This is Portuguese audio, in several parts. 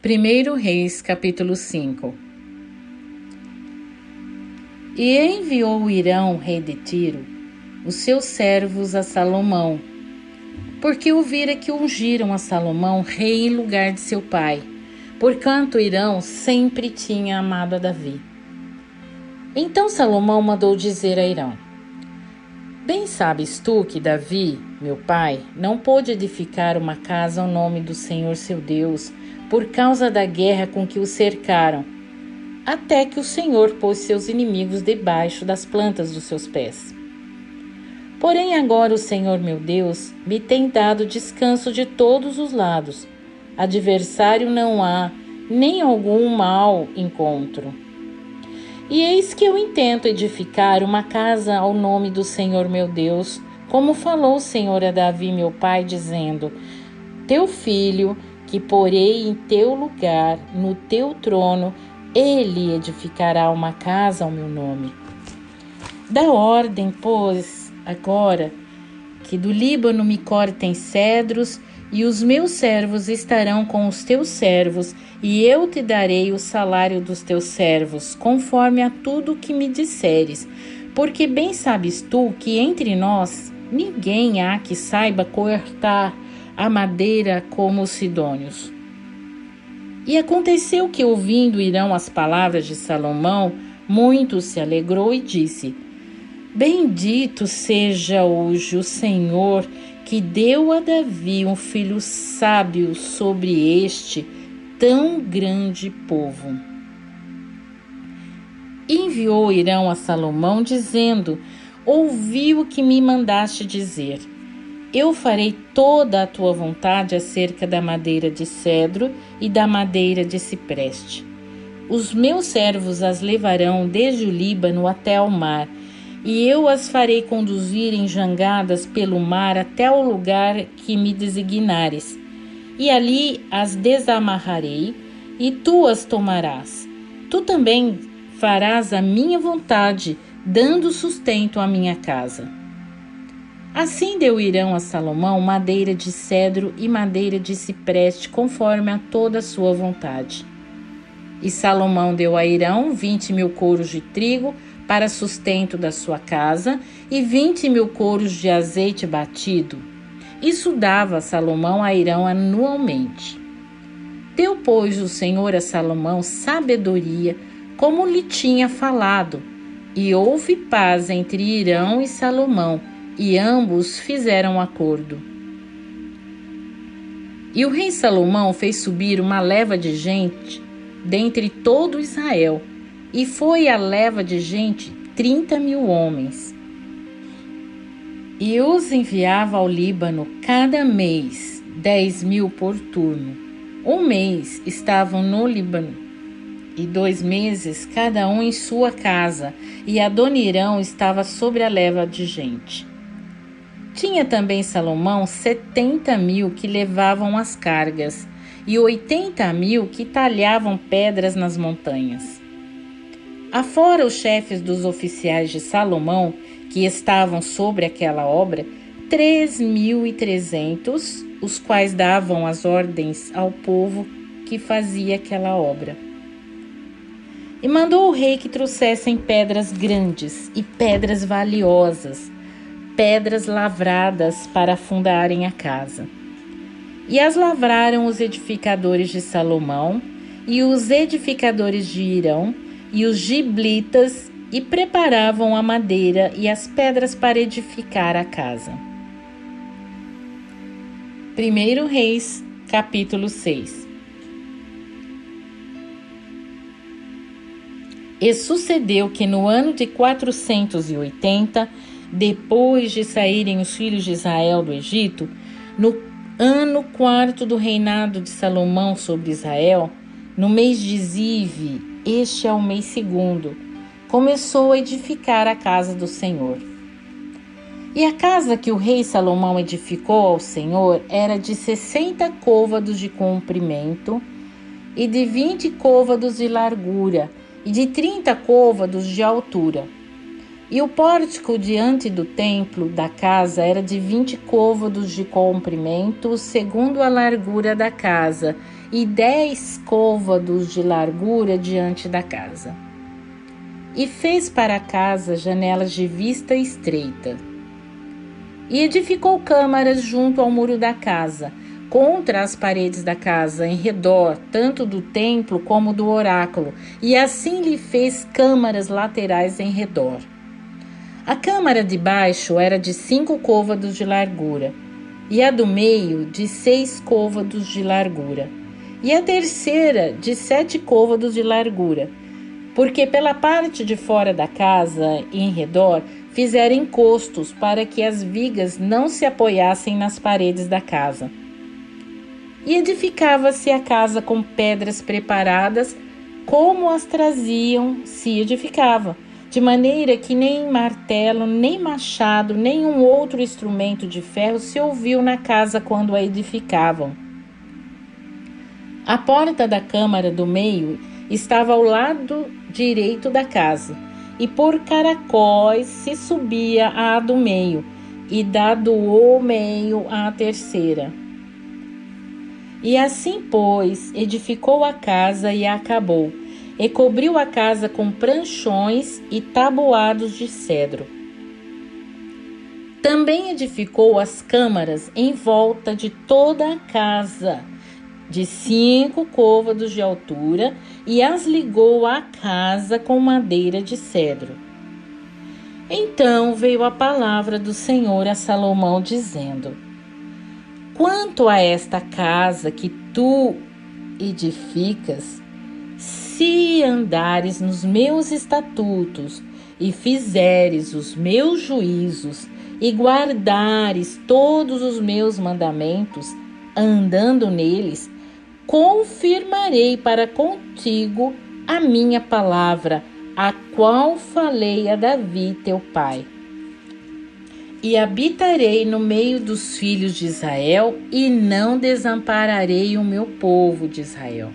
1 Reis, capítulo 5. E enviou Hirão, rei de Tiro, os seus servos a Salomão, porque ouvira que ungiram a Salomão rei em lugar de seu pai, porquanto Hirão sempre tinha amado a Davi. Então Salomão mandou dizer a Hirão: Bem sabes tu que Davi, meu pai, não pôde edificar uma casa ao nome do Senhor seu Deus, por causa da guerra com que o cercaram, até que o Senhor pôs seus inimigos debaixo das plantas dos seus pés. Porém agora o Senhor meu Deus me tem dado descanso de todos os lados. Adversário não há, nem algum mal encontro. E eis que eu intento edificar uma casa ao nome do Senhor meu Deus, como falou o Senhor a Davi meu pai, dizendo: Teu filho, que porei em teu lugar, no teu trono, ele edificará uma casa ao meu nome. Dá ordem, pois, agora, que do Líbano me cortem cedros, e os meus servos estarão com os teus servos, e eu te darei o salário dos teus servos, conforme a tudo que me disseres, porque bem sabes tu que entre nós ninguém há que saiba cortar a madeira como os sidônios. E aconteceu que, ouvindo Hirão as palavras de Salomão, muito se alegrou e disse: Bendito seja hoje o Senhor, que deu a Davi um filho sábio sobre este tão grande povo. Enviou Hirão a Salomão, dizendo: Ouvi o que me mandaste dizer. Eu farei toda a tua vontade acerca da madeira de cedro e da madeira de cipreste. Os meus servos as levarão desde o Líbano até ao mar, e eu as farei conduzir em jangadas pelo mar até o lugar que me designares. E ali as desamarrarei, e tu as tomarás. Tu também farás a minha vontade, dando sustento à minha casa. Assim deu Hirão a Salomão madeira de cedro e madeira de cipreste, conforme a toda a sua vontade. E Salomão deu a Hirão 20.000 coros de trigo para sustento da sua casa e 20.000 coros de azeite batido. Isso dava Salomão a Hirão anualmente. Deu, pois, o Senhor a Salomão sabedoria, como lhe tinha falado, e houve paz entre Hirão e Salomão, e ambos fizeram acordo. E o rei Salomão fez subir uma leva de gente dentre todo Israel, e foi a leva de gente 30.000 homens. E os enviava ao Líbano cada mês, 10.000 por turno. Um mês estavam no Líbano, e 2 meses cada um em sua casa, e Adonirão estava sobre a leva de gente. Tinha também Salomão 70.000 que levavam as cargas, e 80.000 que talhavam pedras nas montanhas. Afora os chefes dos oficiais de Salomão, que estavam sobre aquela obra, 3.300, os quais davam as ordens ao povo que fazia aquela obra. E mandou o rei que trouxessem pedras grandes e pedras valiosas, pedras lavradas para fundarem a casa. E as lavraram os edificadores de Salomão, e os edificadores de Hirão, e os giblitas, e preparavam a madeira e as pedras para edificar a casa. 1 Reis, capítulo 6. E sucedeu que no ano de 480, depois de saírem os filhos de Israel do Egito, no ano 4º do reinado de Salomão sobre Israel, no mês de Zive, este é o mês 2º, começou a edificar a casa do Senhor. E a casa que o rei Salomão edificou ao Senhor era de 60 côvados de comprimento, e de 20 côvados de largura, e de 30 côvados de altura. E o pórtico diante do templo da casa era de 20 côvados de comprimento, segundo a largura da casa, e 10 côvados de largura diante da casa. E fez para a casa janelas de vista estreita. E edificou câmaras junto ao muro da casa, contra as paredes da casa, em redor, tanto do templo como do oráculo, e assim lhe fez câmaras laterais em redor. A câmara de baixo era de 5 côvados de largura, e a do meio de 6 côvados de largura, e a terceira de 7 côvados de largura, porque pela parte de fora da casa e em redor fizeram encostos para que as vigas não se apoiassem nas paredes da casa. E edificava-se a casa com pedras preparadas, como as traziam se edificava, de maneira que nem martelo, nem machado, nenhum outro instrumento de ferro se ouviu na casa quando a edificavam. A porta da câmara do meio estava ao lado direito da casa, e por caracóis se subia à do meio, e da do meio à terceira. E assim, pois, edificou a casa e a acabou, e cobriu a casa com pranchões e tabuados de cedro. Também edificou as câmaras em volta de toda a casa, de 5 côvados de altura, e as ligou à casa com madeira de cedro. Então veio a palavra do Senhor a Salomão, dizendo: Quanto a esta casa que tu edificas, se andares nos meus estatutos e fizeres os meus juízos e guardares todos os meus mandamentos, andando neles, confirmarei para contigo a minha palavra, a qual falei a Davi teu pai. E habitarei no meio dos filhos de Israel, e não desampararei o meu povo de Israel.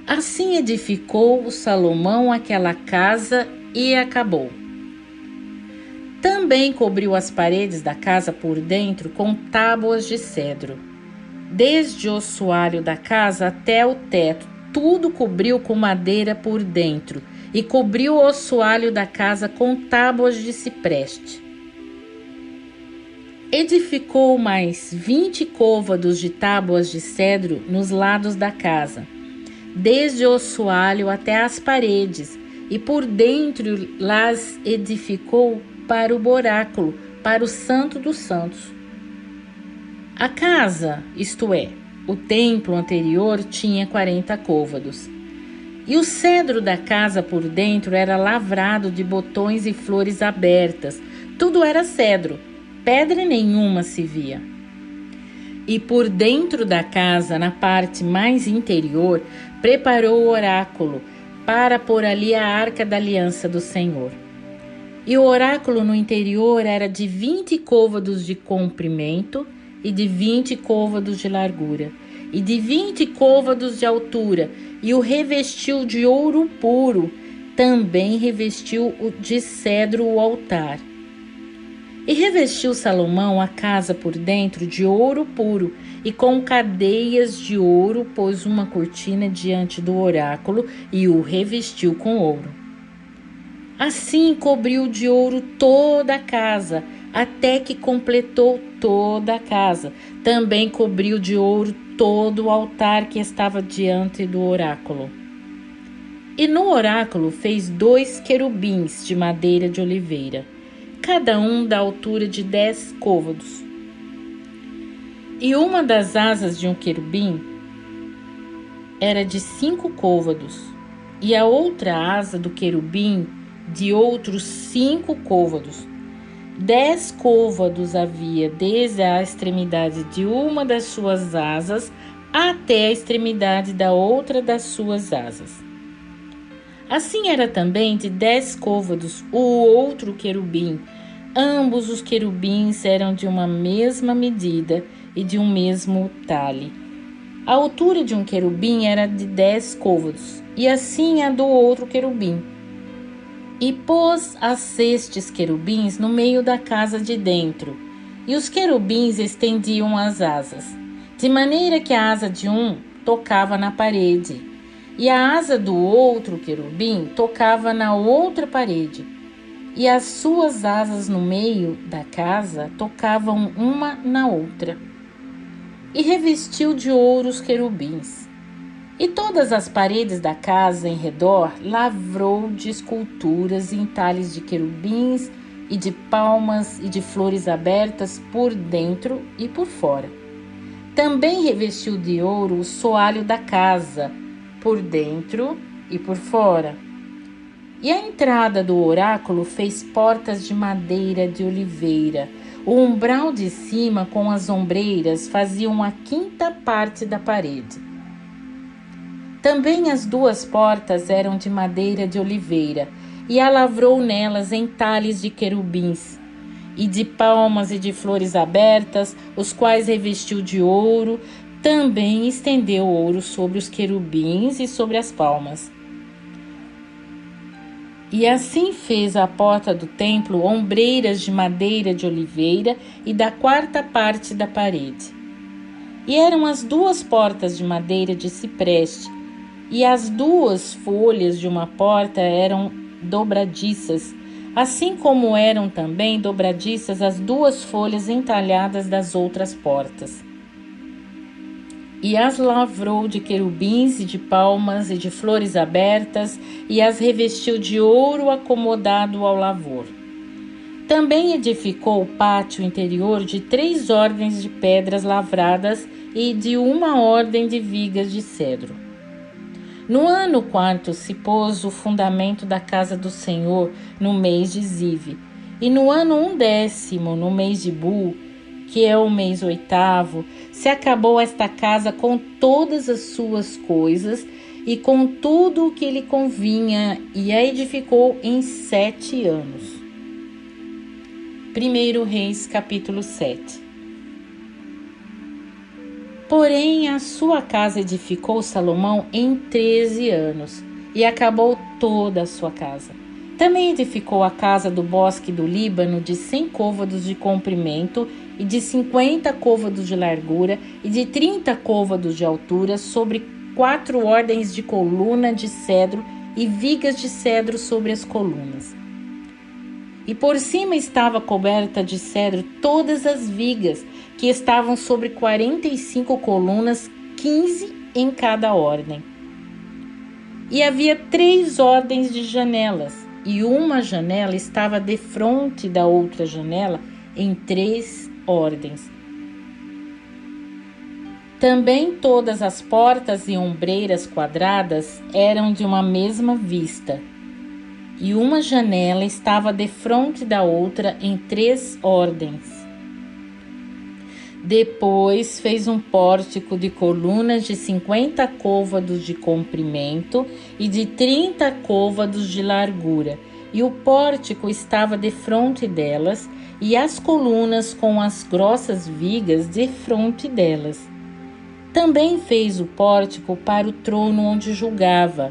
Assim edificou o Salomão aquela casa e acabou. Também cobriu as paredes da casa por dentro com tábuas de cedro. Desde o assoalho da casa até o teto, tudo cobriu com madeira por dentro, e cobriu o assoalho da casa com tábuas de cipreste. Edificou mais 20 côvados de tábuas de cedro nos lados da casa, desde o assoalho até as paredes, e por dentro las edificou para o oráculo, para o Santo dos Santos. A casa, isto é, o templo anterior, tinha 40 côvados. E o cedro da casa por dentro era lavrado de botões e flores abertas. Tudo era cedro, pedra nenhuma se via. E por dentro da casa, na parte mais interior, preparou o oráculo para pôr ali a arca da aliança do Senhor. E o oráculo no interior era de 20 côvados de comprimento e de 20 côvados de largura, e de 20 côvados de altura, e o revestiu de ouro puro. Também revestiu de cedro o altar. E revestiu Salomão a casa por dentro de ouro puro, e com cadeias de ouro pôs uma cortina diante do oráculo e o revestiu com ouro. Assim cobriu de ouro toda a casa, até que completou toda a casa. Também cobriu de ouro todo o altar que estava diante do oráculo. E no oráculo fez 2 querubins de madeira de oliveira, cada um da altura de 10 côvados. E uma das asas de um querubim era de 5 côvados, e a outra asa do querubim de outros 5 côvados. 10 côvados havia desde a extremidade de uma das suas asas até a extremidade da outra das suas asas. Assim era também de 10 côvados o outro querubim. Ambos os querubins eram de uma mesma medida e de um mesmo talhe. A altura de um querubim era de 10 côvados, e assim a do outro querubim. E pôs estes querubins no meio da casa de dentro, e os querubins estendiam as asas, de maneira que a asa de um tocava na parede, e a asa do outro querubim tocava na outra parede, e as suas asas no meio da casa tocavam uma na outra. E revestiu de ouro os querubins. E todas as paredes da casa em redor lavrou de esculturas e entalhes de querubins e de palmas e de flores abertas por dentro e por fora. Também revestiu de ouro o soalho da casa, por dentro e por fora. E a entrada do oráculo fez portas de madeira de oliveira. O umbral de cima com as ombreiras faziam a quinta parte da parede. Também as duas portas eram de madeira de oliveira, e a lavrou nelas entalhes de querubins, e de palmas e de flores abertas, os quais revestiu de ouro. Também estendeu ouro sobre os querubins e sobre as palmas. E assim fez a porta do templo ombreiras de madeira de oliveira e da quarta parte da parede. E eram as duas portas de madeira de cipreste, e as duas folhas de uma porta eram dobradiças, assim como eram também dobradiças as duas folhas entalhadas das outras portas. E as lavrou de querubins e de palmas e de flores abertas, e as revestiu de ouro acomodado ao lavor. Também edificou o pátio interior de 3 ordens de pedras lavradas e de 1 ordem de vigas de cedro. No ano 4 se pôs o fundamento da casa do Senhor no mês de Zive, e no ano 11, no mês de Bu, que é o mês 8º, se acabou esta casa com todas as suas coisas e com tudo o que lhe convinha, e a edificou em 7 anos. 1 Reis, capítulo 7. Porém, a sua casa edificou Salomão em 13 anos, e acabou toda a sua casa. Também edificou a casa do bosque do Líbano de 100 côvados de comprimento e de 50 côvados de largura e de 30 côvados de altura, sobre 4 ordens de coluna de cedro e vigas de cedro sobre as colunas. E por cima estava coberta de cedro todas as vigas, que estavam sobre 45 colunas, 15 em cada ordem. E havia 3 ordens de janelas, e uma janela estava defronte da outra janela em 3 ordens. Também todas as portas e ombreiras quadradas eram de uma mesma vista, e uma janela estava defronte da outra em 3 ordens. Depois fez um pórtico de colunas de 50 côvados de comprimento e de 30 côvados de largura, e o pórtico estava defronte delas, e as colunas com as grossas vigas defronte delas. Também fez o pórtico para o trono onde julgava,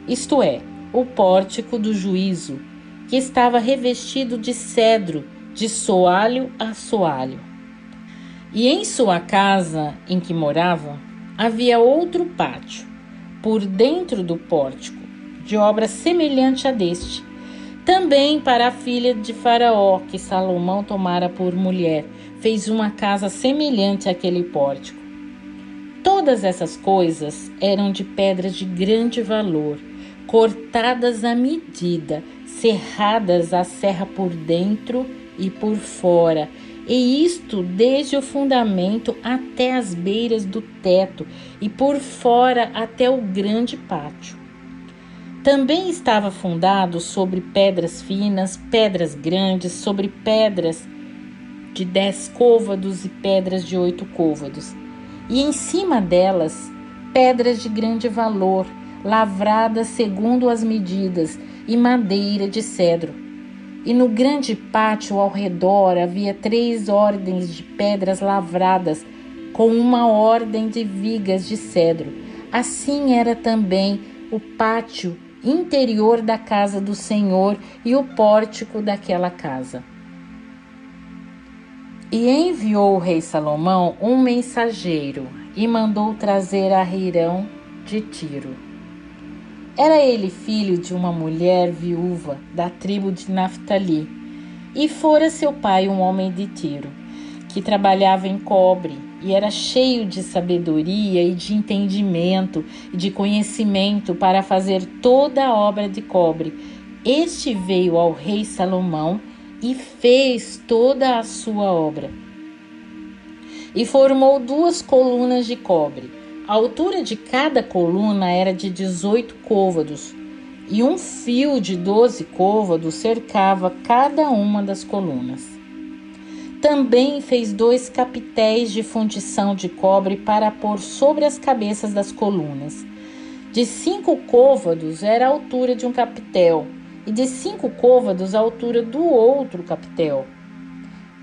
isto é, o pórtico do juízo, que estava revestido de cedro, de soalho a soalho. E em sua casa em que morava, havia outro pátio, por dentro do pórtico, de obra semelhante a deste, também para a filha de Faraó, que Salomão tomara por mulher, fez uma casa semelhante àquele pórtico. Todas essas coisas eram de pedras de grande valor, cortadas à medida, serradas à serra por dentro e por fora, e isto desde o fundamento até as beiras do teto e por fora até o grande pátio. Também estava fundado sobre pedras finas, pedras grandes, sobre pedras de 10 côvados e pedras de 8 côvados, e em cima delas pedras de grande valor, lavradas segundo as medidas, e madeira de cedro. E no grande pátio ao redor havia 3 ordens de pedras lavradas, com 1 ordem de vigas de cedro. Assim era também o pátio interior da casa do Senhor e o pórtico daquela casa. E enviou o rei Salomão um mensageiro, e mandou trazer a Hirão de Tiro. Era ele filho de uma mulher viúva da tribo de Naftali, e fora seu pai um homem de Tiro, que trabalhava em cobre, e era cheio de sabedoria e de entendimento e de conhecimento para fazer toda a obra de cobre. Este veio ao rei Salomão e fez toda a sua obra. E formou 2 colunas de cobre. A altura de cada coluna era de 18 côvados, e um fio de 12 côvados cercava cada uma das colunas. Também fez 2 capitéis de fundição de cobre para pôr sobre as cabeças das colunas. De 5 côvados era a altura de um capitel, e de 5 côvados a altura do outro capitel.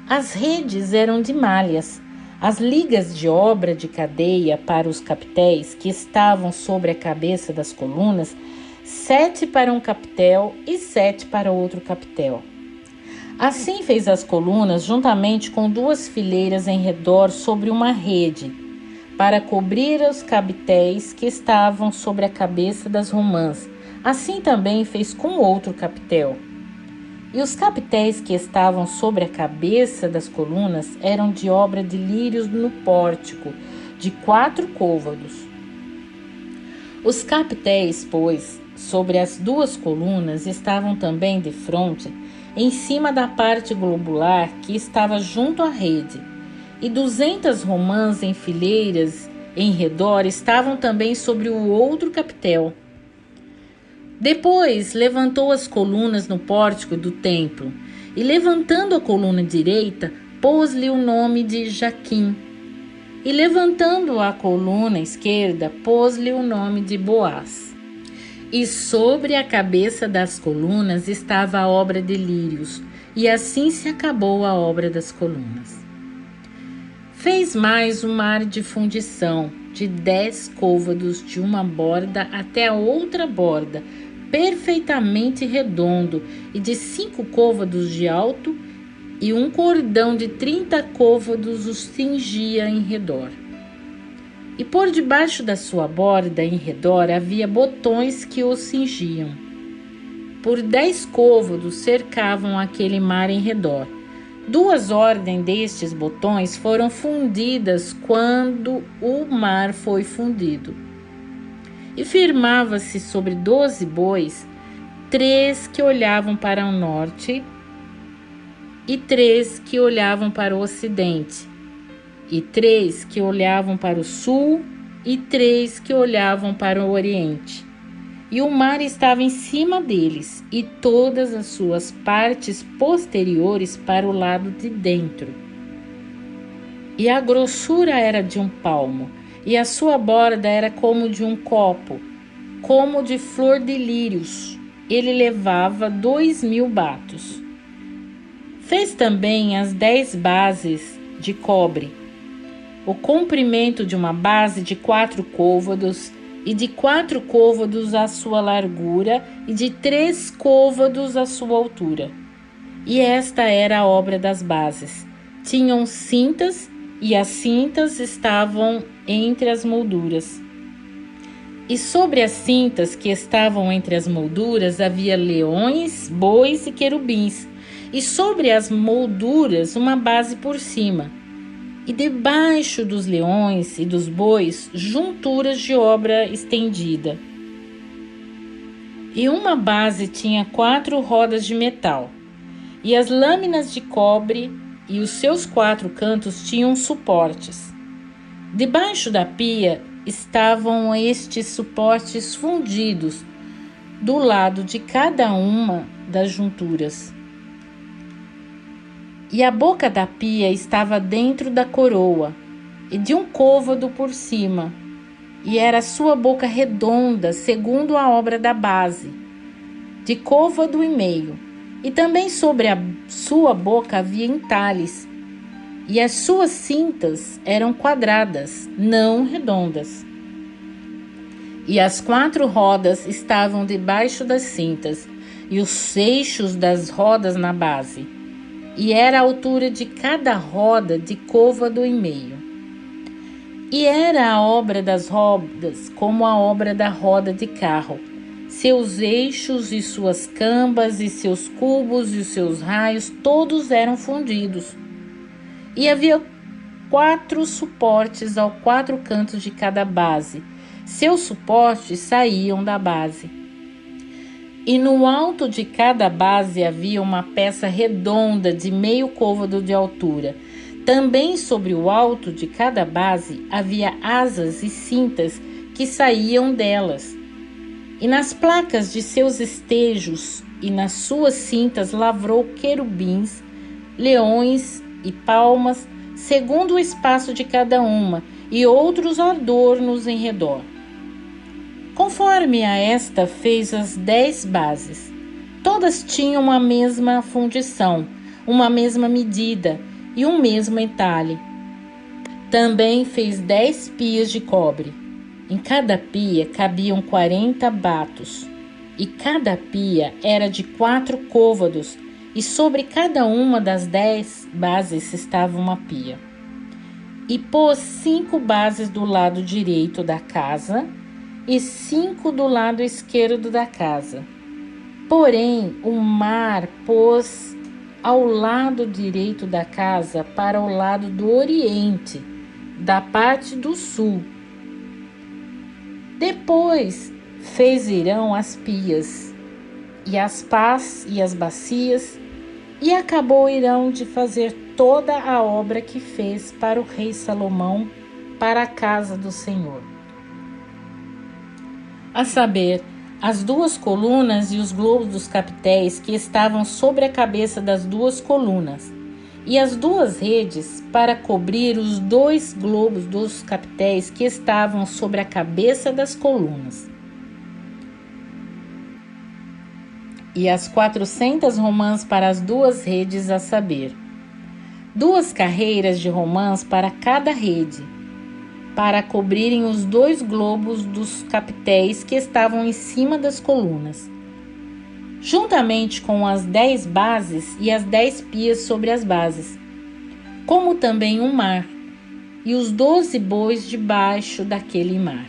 As redes eram de malhas. As ligas de obra de cadeia para os capitéis que estavam sobre a cabeça das colunas, 7 para um capitel e 7 para outro capitel. Assim fez as colunas juntamente com 2 fileiras em redor sobre uma rede, para cobrir os capitéis que estavam sobre a cabeça das romãs. Assim também fez com outro capitel. E os capitéis que estavam sobre a cabeça das colunas eram de obra de lírios no pórtico, de 4 côvados. Os capitéis, pois, sobre as 2 colunas estavam também de fronte, em cima da parte globular que estava junto à rede, e 200 romãs em fileiras em redor estavam também sobre o outro capitel. Depois levantou as colunas no pórtico do templo, e levantando a coluna direita, pôs-lhe o nome de Jaquim, e levantando a coluna esquerda, pôs-lhe o nome de Boaz. E sobre a cabeça das colunas estava a obra de lírios, e assim se acabou a obra das colunas. Fez mais um mar de fundição, de 10 côvados de uma borda até a outra borda, perfeitamente redondo, e de 5 côvados de alto, e um cordão de 30 côvados os cingia em redor. E por debaixo da sua borda em redor havia botões que os cingiam. Por 10 côvados cercavam aquele mar em redor. 2 ordens destes botões foram fundidas quando o mar foi fundido. E firmava-se sobre 12 bois, 3 que olhavam para o norte e 3 que olhavam para o ocidente, e 3 que olhavam para o sul e 3 que olhavam para o oriente. E o mar estava em cima deles, e todas as suas partes posteriores para o lado de dentro. E a grossura era de um palmo, e a sua borda era como de um copo, como de flor de lírios. Ele levava 2.000 batos. Fez também as 10 bases de cobre, o comprimento de uma base de 4 côvados, e de 4 côvados a sua largura, e de 3 côvados a sua altura. E esta era a obra das bases. Tinham cintas, e as cintas estavam entre as molduras. E sobre as cintas que estavam entre as molduras havia leões, bois e querubins, e sobre as molduras uma base por cima. E debaixo dos leões e dos bois, junturas de obra estendida. E uma base tinha 4 rodas de metal, e as lâminas de cobre e os seus 4 cantos tinham suportes. Debaixo da pia estavam estes suportes fundidos do lado de cada uma das junturas. E a boca da pia estava dentro da coroa, e de um côvado por cima, e era a sua boca redonda, segundo a obra da base, de côvado e meio. E também sobre a sua boca havia entalhes, e as suas cintas eram quadradas, não redondas. E as 4 rodas estavam debaixo das cintas, e os eixos das rodas na base. E era a altura de cada roda de côvado e meio. E era a obra das rodas como a obra da roda de carro. Seus eixos e suas cambas e seus cubos e os seus raios, todos eram fundidos. E havia 4 suportes aos 4 cantos de cada base. Seus suportes saíam da base. E no alto de cada base havia uma peça redonda de meio côvado de altura. Também sobre o alto de cada base havia asas e cintas que saíam delas. E nas placas de seus estejos e nas suas cintas lavrou querubins, leões e palmas, segundo o espaço de cada uma, e outros adornos em redor. Conforme a esta fez as 10 bases. Todas tinham a mesma fundição, uma mesma medida e um mesmo entalhe. Também fez 10 pias de cobre. Em cada pia cabiam 40 batos, e cada pia era de 4 côvados, e sobre cada uma das 10 bases estava uma pia. E pôs 5 bases do lado direito da casa e 5 do lado esquerdo da casa. Porém, o mar pôs ao lado direito da casa para o lado do oriente, da parte do sul. Depois fez Irão as pias, e as pás e as bacias, e acabou Irão de fazer toda a obra que fez para o rei Salomão, para a casa do Senhor. A saber, as 2 colunas e os globos dos capitéis que estavam sobre a cabeça das 2 colunas, e as 2 redes para cobrir os 2 globos dos capitéis que estavam sobre a cabeça das colunas. E as 400 romãs para as 2 redes, a saber, 2 carreiras de romãs para cada rede, para cobrirem os 2 globos dos capitéis que estavam em cima das colunas, juntamente com as 10 bases e as 10 pias sobre as bases, como também um mar, e os 12 bois debaixo daquele mar.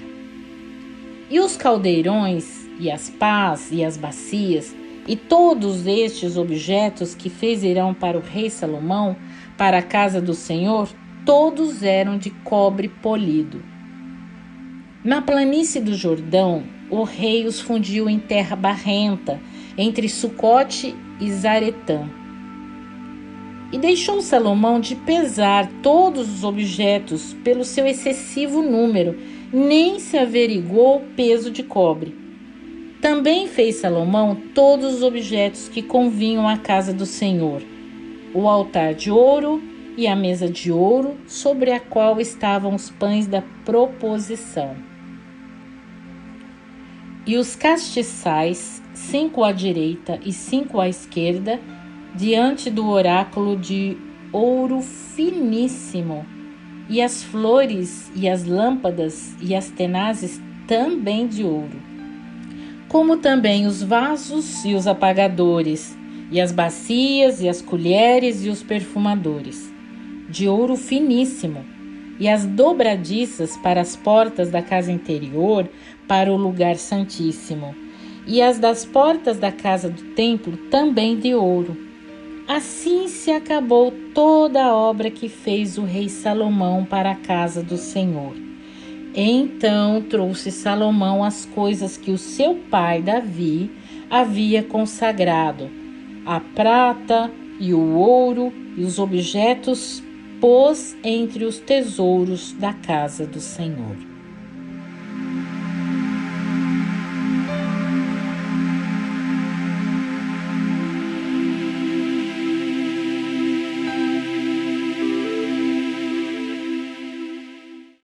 E os caldeirões, e as pás, e as bacias, e todos estes objetos que fez Irão para o rei Salomão, para a casa do Senhor, todos eram de cobre polido. Na planície do Jordão, o rei os fundiu em terra barrenta, entre Sucote e Zaretã. E deixou Salomão de pesar todos os objetos pelo seu excessivo número, nem se averiguou o peso de cobre. Também fez Salomão todos os objetos que convinham à casa do Senhor: o altar de ouro e a mesa de ouro, sobre a qual estavam os pães da proposição. E os castiçais, 5 à direita e 5 à esquerda, diante do oráculo de ouro finíssimo, e as flores e as lâmpadas e as tenazes também de ouro, como também os vasos e os apagadores, e as bacias e as colheres e os perfumadores, de ouro finíssimo, e as dobradiças para as portas da casa interior, para o lugar santíssimo, e as das portas da casa do templo também de ouro. Assim se acabou toda a obra que fez o rei Salomão para a casa do Senhor. Então trouxe Salomão as coisas que o seu pai Davi havia consagrado, a prata e o ouro e os objetos pôs entre os tesouros da casa do Senhor.